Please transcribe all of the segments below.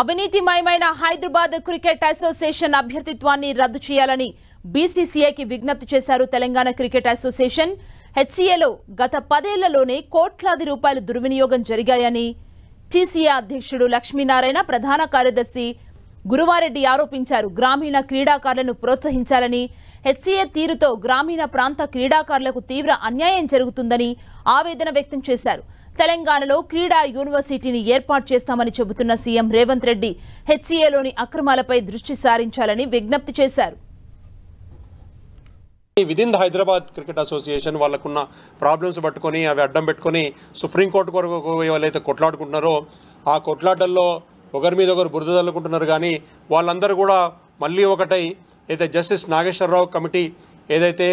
అవినీతిమయమైన Hyderabad cricket association అభ్యర్థిత్వాన్ని రద్దు చేయాలని బీసీసీఐకి విజ్ఞప్తి చేశారు తెలంగాణ క్రికెట్ అసోసియేషన్. హెచ్సీఏలో గత 10 ఏళ్లలోనే కోట్లాది రూపాయల దుర్వినియోగం జరిగాయని టీసీఏ అధ్యక్షుడు లక్ష్మీనారాయణ, ప్రధాన కార్యదర్శి గురువారెడ్డి ఆరోపించారు. గ్రామీణ క్రీడాకారులను ప్రోత్సహించాలని, హెచ్సీఏ తీరుతో గ్రామీణ ప్రాంత క్రీడాకారులకు తీవ్ర అన్యాయం జరుగుతుందని ఆవేదన వ్యక్తం చేశారు. తెలంగాణలో క్రీడా యూనివర్సిటీని ఏర్పాటు చేస్తామని చెబుతున్న సీఎం రేవంత్ రెడ్డి హెచ్సీఏలోని అక్రమాలపై దృష్టి సారించాలని విజ్ఞప్తి చేశారు. విదిన్ హైదరాబాద్ క్రికెట్ అసోసియేషన్ వాళ్ళకున్న ప్రాబ్లమ్స్ పట్టుకొని అవి అడ్డం పెట్టుకొని సుప్రీంకోర్టు కొరకు ఎవరైతే కొట్లాడుకుంటున్నారో ఆ కొట్లాటల్లో ఒకరి మీద ఒకరు బురద చల్లుకుంటున్నారు. కానీ వాళ్ళందరూ కూడా మళ్ళీ ఒకటై అయితే జస్టిస్ నాగేశ్వరరావు కమిటీ ఏదైతే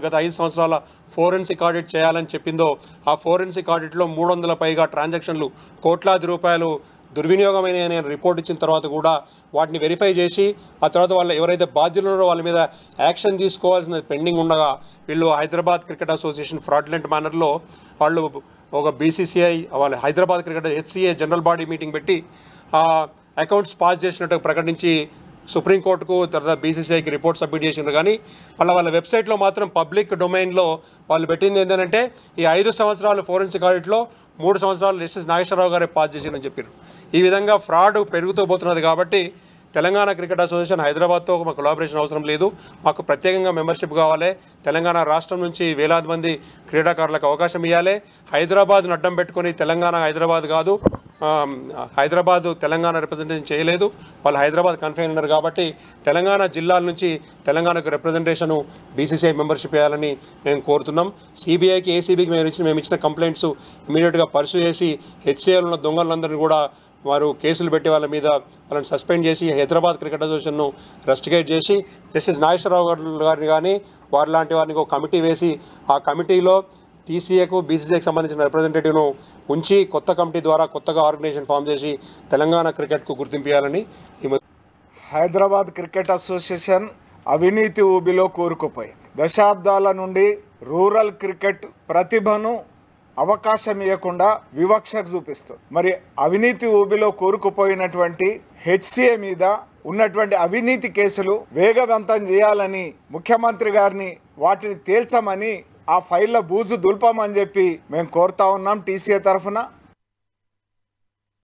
గత 5 సంవత్సరాల ఫోరెన్సిక్ ఆడిట్ చేయాలని చెప్పిందో ఆ ఫోరెన్సిక్ ఆడిట్లో 300 పైగా ట్రాన్సాక్షన్లు కోట్లాది రూపాయలు దుర్వినియోగమైన రిపోర్ట్ ఇచ్చిన తర్వాత కూడా వాటిని వెరిఫై చేసి ఆ తర్వాత వాళ్ళు ఎవరైతే బాధ్యులు ఉన్నారో వాళ్ళ మీద యాక్షన్ తీసుకోవాల్సిన పెండింగ్ ఉండగా వీళ్ళు హైదరాబాద్ క్రికెట్ అసోసియేషన్ ఫ్రాడ్లెంట్ మేనర్లో వాళ్ళు ఒక బీసీసీఐ వాళ్ళ Hyderabad cricket HCA general body meeting పెట్టి ఆ అకౌంట్స్ పాస్ చేసినట్టు ప్రకటించి సుప్రీంకోర్టుకు తర్వాత బీసీసీఐకి రిపోర్ట్ సబ్మిట్ చేసినారు. కానీ వాళ్ళ వెబ్సైట్లో మాత్రం పబ్లిక్ డొమైన్లో వాళ్ళు పెట్టింది ఏంటంటే ఈ 5 సంవత్సరాలు ఫోరెన్సిక్ ఆడిట్లో 3 సంవత్సరాలు జస్టిస్ నాగేశ్వరరావు గారే పాస్ చేసిరని చెప్పారు. ఈ విధంగా ఫ్రాడ్ పెరుగుతూ పోతున్నది. కాబట్టి తెలంగాణ క్రికెట్ అసోసియేషన్ హైదరాబాద్తో మాకు కొలాబరేషన్ అవసరం లేదు, మాకు ప్రత్యేకంగా మెంబర్షిప్ కావాలి. తెలంగాణ రాష్ట్రం నుంచి వేలాది మంది క్రీడాకారులకు అవకాశం ఇవ్వాలి. హైదరాబాద్ను అడ్డం పెట్టుకొని తెలంగాణ హైదరాబాద్ కాదు, హైదరాబాద్ తెలంగాణ రిప్రజెంటేషన్ చేయలేదు, వాళ్ళు హైదరాబాద్ కన్ఫైన్ ఉన్నారు. కాబట్టి తెలంగాణ జిల్లాల నుంచి తెలంగాణకు రిప్రజెంటేషను బీసీసీఐ మెంబర్షిప్ చేయాలని మేము కోరుతున్నాం. సిబిఐకి ఏసీబీకి మేము ఇచ్చిన కంప్లైంట్స్ ఇమీడియట్గా పర్సూ చేసి హెచ్సీఏలో ఉన్న దొంగలందరినీ కూడా వారు కేసులు పెట్టి వాళ్ళని సస్పెండ్ చేసి హైదరాబాద్ క్రికెట్ అసోసియేషన్ను రెస్టిగేట్ చేసి జస్టిస్ నాగేశ్వరరావు గారిని కానీ వారి లాంటి వారిని ఒక కమిటీ వేసి ఆ కమిటీలో టీసీఏకు బీసీసీఐకి సంబంధించిన రిప్రజెంటేటివ్ను ఉంచి కొత్త కమిటీ ద్వారా కొత్తగా ఆర్గనైజేషన్ ఫామ్ చేసి తెలంగాణ క్రికెట్కు గుర్తింపించాలని. హైదరాబాద్ క్రికెట్ అసోసియేషన్ అవినీతి ఊబిలో కూరుకుపోయింది. దశాబ్దాల నుండి రూరల్ క్రికెట్ ప్రతిభను అవకాశం ఇవ్వకుండా వివక్ష చూపిస్తుంది. మరి అవినీతి ఊబిలో కూరుకుపోయినటువంటి హెచ్సీఏ మీద ఉన్నటువంటి అవినీతి కేసులు వేగవంతం చేయాలని ముఖ్యమంత్రి గారిని వాటిని తేల్చమని ఆ ఫైళ్ళ బూజు దుల్పమని చెప్పి మేము కోరుతా ఉన్నాం టీసీఏ తరఫున.